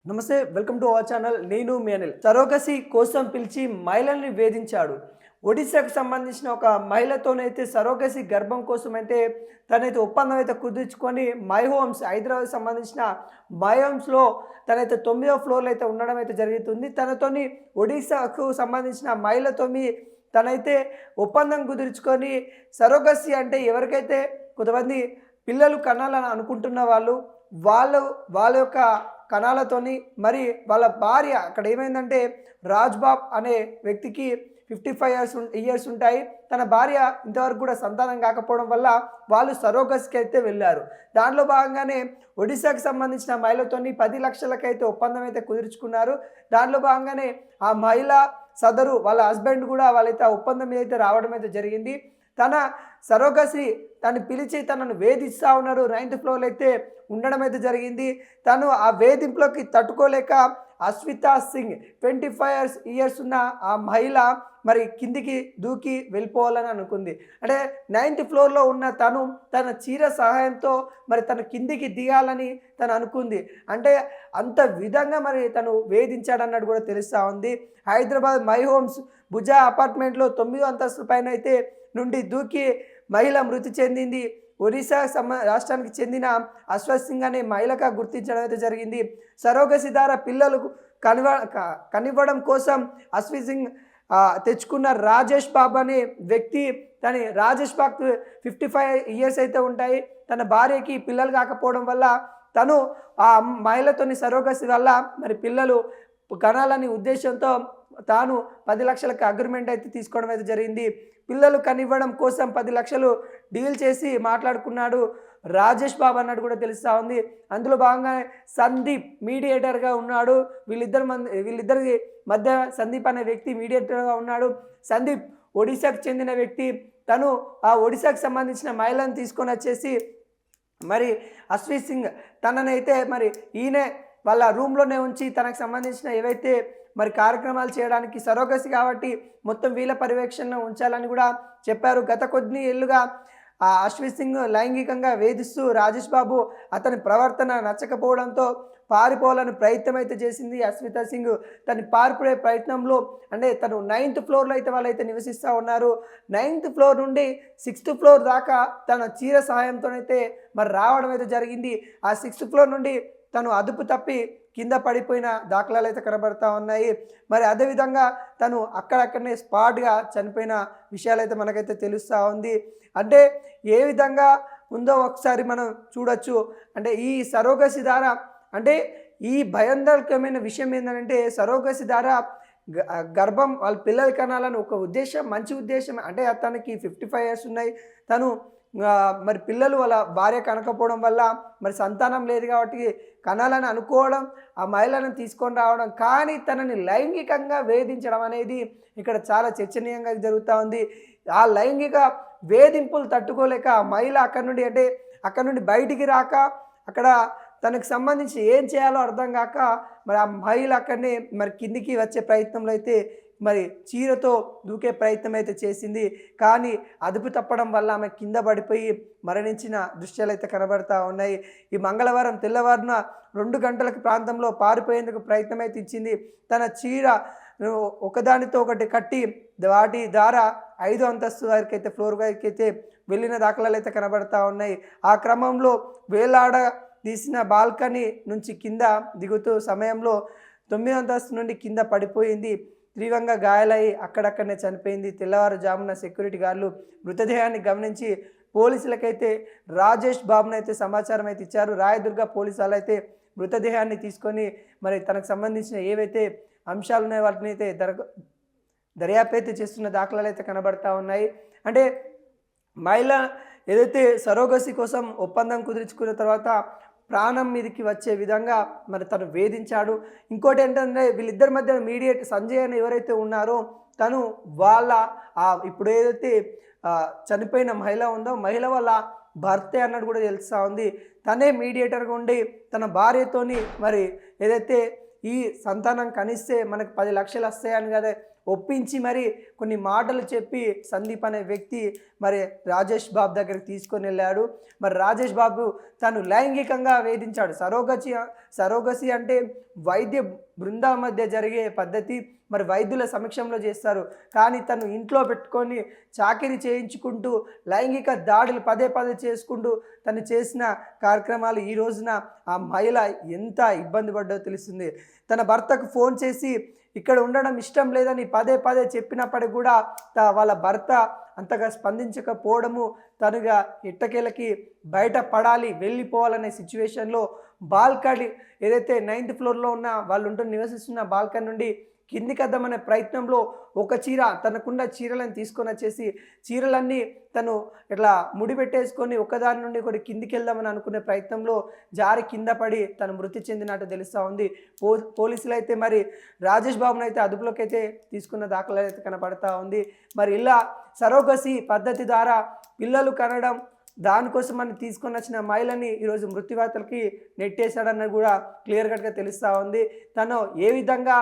నమస్తే, welcome to our channel. నేను మీ Anil. Surrogacy కోసం పిలిచి మహిళల్ని వేధించాడు. ఒడిశాకు సంబంధించిన ఒక మహిళతోనైతే సరోగసి గర్భం కోసం అయితే తనైతే ఒప్పందం అయితే కుదుర్చుకొని మై హోమ్స్ హైదరాబాద్ సంబంధించిన మై హోమ్స్లో తనైతే 9వ ఫ్లోర్లో అయితే ఉండడం అయితే జరుగుతుంది. తనతోని ఒడిశాకు సంబంధించిన మహిళతోని తనైతే ఒప్పందం కుదుర్చుకొని సరోగసి అంటే ఎవరికైతే కొంతమంది పిల్లలు కనాలని అనుకుంటున్న వాళ్ళ యొక్క కణాలతోని మరి వాళ్ళ భార్య అక్కడ ఏమైందంటే రాజ్బాబ్ అనే వ్యక్తికి 55 ఇయర్స్ ఉంటాయి. తన భార్య ఇంతవరకు కూడా సంతానం కాకపోవడం వల్ల వాళ్ళు సరోగస్కి అయితే వెళ్ళారు. దాంట్లో భాగంగానే ఒడిశాకు సంబంధించిన మహిళతోని 10 లక్షలకైతే ఒప్పందం అయితే కుదుర్చుకున్నారు. దాంట్లో భాగంగానే ఆ మహిళ సదరు వాళ్ళ హస్బెండ్ కూడా వాళ్ళైతే ఆ ఒప్పందం మీద అయితే రావడం అయితే జరిగింది. తన సరోగసి తను పిలిచి తనను వేధిస్తూ ఉన్నారు. 9th ఫ్లోర్లో అయితే ఉండడం అయితే జరిగింది. తను ఆ వేధింపులోకి తట్టుకోలేక అశ్వితా సింగ్ 25 ఇయర్స్ ఉన్న ఆ మహిళ మరి కిందికి దూకి వెళ్ళిపోవాలని అనుకుంది. అంటే 9th ఫ్లోర్లో ఉన్న తను తన చీర సహాయంతో మరి తను కిందికి దిగాలని తను అనుకుంది. అంటే అంత విధంగా మరి తను వేధించాడన్నట్టు కూడా తెలుస్తూ ఉంది. హైదరాబాద్ మై హోమ్స్ భుజా అపార్ట్మెంట్లో 9వ అంతస్తు పైన అయితే నుండి దూకి మహిళ మృతి చెందింది. ఒడిశా రాష్ట్రానికి చెందిన అశ్వత్ సింగ్ అనే మహిళగా గుర్తించడం అయితే జరిగింది. సరోగసి ద్వారా పిల్లలకు కనివ్వడం కోసం అశ్వత్ సింగ్ తెచ్చుకున్న రాజేష్ బాబు అనే వ్యక్తి రాజేష్ బాబు 55 ఇయర్స్ అయితే ఉంటాయి. తన భార్యకి పిల్లలు కాకపోవడం వల్ల తను ఆ మహిళతోని సరోగసి వల్ల మరి పిల్లలు కనాలని ఉద్దేశంతో తాను 10 లక్షలకు అగ్రిమెంట్ అయితే తీసుకోవడం అయితే జరిగింది. పిల్లలు కనివ్వడం కోసం 10 లక్షలు డీల్ చేసి మాట్లాడుకున్నాడు రాజేష్ బాబు అన్నట్టు కూడా తెలుస్తూ ఉంది. అందులో భాగంగా సందీప్ మీడియేటర్గా ఉన్నాడు. వీళ్ళిద్దరి మధ్య సందీప్ అనే వ్యక్తి మీడియేటర్గా ఉన్నాడు. సందీప్ ఒడిశాకు చెందిన వ్యక్తి. తను ఆ ఒడిశాకు సంబంధించిన మహిళను తీసుకొని వచ్చేసి మరి అశ్వత్ సింగ్ తననైతే మరి ఈయనే వాళ్ళ రూమ్లోనే ఉంచి తనకు సంబంధించిన ఏవైతే మరి కార్యక్రమాలు చేయడానికి సరోగసి కాబట్టి మొత్తం వీళ్ళ పర్యవేక్షణలో ఉంచాలని కూడా చెప్పారు. గత కొద్ది ఏళ్ళుగా ఆ అశ్వత్ సింగ్ లైంగికంగా వేధిస్తూ రాజేష్ బాబు అతని ప్రవర్తన నచ్చకపోవడంతో పారిపోవాలని ప్రయత్నం అయితే చేసింది అశ్వితా సింగ్. తను పారిపోయే ప్రయత్నంలో అంటే తను 9th ఫ్లోర్లో అయితే వాళ్ళైతే నివసిస్తూ ఉన్నారు. 9th ఫ్లోర్ నుండి 6th ఫ్లోర్ దాకా తన చీర సహాయంతోనైతే మరి రావడం అయితే జరిగింది. ఆ 6th ఫ్లోర్ నుండి తను అదుపు తప్పి కింద పడిపోయిన దాఖలాలు అయితే కనబడతా ఉన్నాయి. మరి అదేవిధంగా తను అక్కడక్కడనే స్పాట్గా చనిపోయిన విషయాలు అయితే మనకైతే తెలుస్తూ ఉంది. అంటే ఏ విధంగా ఉందో ఒకసారి మనం చూడొచ్చు. అంటే ఈ సరోగసి ద్వారా అంటే ఈ భయంకరమైన విషయం ఏంటంటే సరోగసి ద్వారా గర్భం వాళ్ళ పిల్లలు కనాలని ఒక ఉద్దేశం, మంచి ఉద్దేశం. అంటే అతనికి 55 ఇయర్స్ ఉన్నాయి. తను మరి పిల్లలు వాళ్ళ భార్య కనకపోవడం వల్ల మరి సంతానం లేదు కాబట్టి కనాలని అనుకోవడం, ఆ మహిళలను తీసుకొని రావడం, కానీ తనని లైంగికంగా వేధించడం అనేది ఇక్కడ చాలా చర్చనీయంగా జరుగుతూ ఉంది. ఆ లైంగిక వేధింపులు తట్టుకోలేక ఆ మహిళ అక్కడి నుండి బయటికి రాక అక్కడ తనకు సంబంధించి ఏం చేయాలో అర్థం కాక మరి ఆ మహిళ అక్కడనే మరి కిందికి వచ్చే ప్రయత్నంలో అయితే మరి చీరతో దూకే ప్రయత్నం అయితే చేసింది. కానీ అదుపు తప్పడం వల్ల ఆమె కింద పడిపోయి మరణించిన దృశ్యాలు అయితే కనబడతా ఉన్నాయి. ఈ మంగళవారం తెల్లవారున 2 గంటలకు ప్రాంతంలో పారిపోయేందుకు ప్రయత్నం అయితే ఇచ్చింది. తన చీర ఒకదానితో ఒకటి కట్టి వాటి ద్వారా 5వ అంతస్తు వరకు అయితే ఫ్లోర్ వరకు అయితే వెళ్ళిన దాఖలాలు అయితే కనబడతా ఉన్నాయి. ఆ క్రమంలో వేలాడ తీసిన బాల్కనీ నుంచి కింద దిగుతూ సమయంలో 9వ అంతస్తు నుండి కింద పడిపోయింది. తీవ్రంగా గాయాలై అక్కడక్కడనే చనిపోయింది. తెల్లవారుజామున సెక్యూరిటీ గార్డులు మృతదేహాన్ని గమనించి పోలీసులకైతే రాజేష్ బాబునైతే సమాచారం అయితే ఇచ్చారు. రాయదుర్గ పోలీసు వాళ్ళు అయితే మృతదేహాన్ని తీసుకొని మరి తనకు సంబంధించిన ఏవైతే అంశాలు ఉన్నాయో వాటిని అయితే దర్యాప్తు అయితే చేస్తున్న దాఖలాలు అయితే కనబడతా ఉన్నాయి. అంటే మహిళ ఏదైతే సరోగసి కోసం ఒప్పందం కుదుర్చుకున్న తర్వాత ప్రాణం మీదకి వచ్చే విధంగా మరి తను వేధించాడు. ఇంకోటి ఏంటంటే వీళ్ళిద్దరి మధ్య సంజయ్ అని ఎవరైతే ఉన్నారో తను వాళ్ళ ఇప్పుడు ఏదైతే చనిపోయిన మహిళ ఉందో మహిళ వాళ్ళ భర్తే అన్నట్టు కూడా తెలుస్తూ ఉంది. తనే మీడియేటర్గా ఉండి తన భార్యతోని మరి ఏదైతే ఈ సంతానం కనిస్తే మనకు 10 లక్షలు వస్తాయని కదా ఒప్పించి మరి కొన్ని మాటలు చెప్పి సందీప్ అనే వ్యక్తి మరి రాజేష్ బాబు దగ్గరికి తీసుకొని వెళ్ళాడు. మరి రాజేష్ బాబు తను లైంగికంగా వేధించాడు. సరోగసి అంటే వైద్య బృందాల మధ్య జరిగే పద్ధతి, మరి వైద్యుల సమక్షంలో చేస్తారు. కానీ తను ఇంట్లో పెట్టుకొని చాకిరీ చేయించుకుంటూ లైంగిక దాడులు పదే పదే చేసుకుంటూ తను చేసిన కార్యక్రమాలు ఈ రోజున ఆ మహిళ ఎంత ఇబ్బంది పడ్డో తెలుస్తుంది. తన భర్తకు ఫోన్ చేసి ఇక్కడ ఉండడం ఇష్టం లేదని పదే పదే చెప్పినప్పటికి కూడా వాళ్ళ భర్త అంతగా స్పందించకపోవడము, తనుగా ఎట్టకేలకి బయట పడాలి, వెళ్ళిపోవాలనే సిచ్యువేషన్లో బాల్కనీ ఏదైతే 9th ఫ్లోర్లో ఉన్న వాళ్ళు నివసిస్తున్న బాల్కనీ నుండి కిందికద్దామనే ప్రయత్నంలో ఒక చీర, తనకున్న చీరలను తీసుకొని వచ్చేసి చీరలన్నీ తను ఇట్లా ముడిపెట్టేసుకొని ఒకదాని నుండి ఒకటి కిందికి వెళ్దామని అనుకునే ప్రయత్నంలో జారి కింద పడి తను మృతి చెందినట్టు తెలుస్తూ ఉంది. పోలీసులు అయితే మరి రాజేష్ బాబును అయితే అదుపులోకి అయితే తీసుకున్న దాఖలు అయితే కనపడతా ఉంది. మరి ఇలా సరోగసి పద్ధతి ద్వారా పిల్లలు కనడం, దానికోసం అని తీసుకొని వచ్చిన మహిళని ఈరోజు మృత్యువార్తలకి నెట్టేశాడన్నది కూడా క్లియర్ కట్గా తెలుస్తూ ఉంది. తను ఏ విధంగా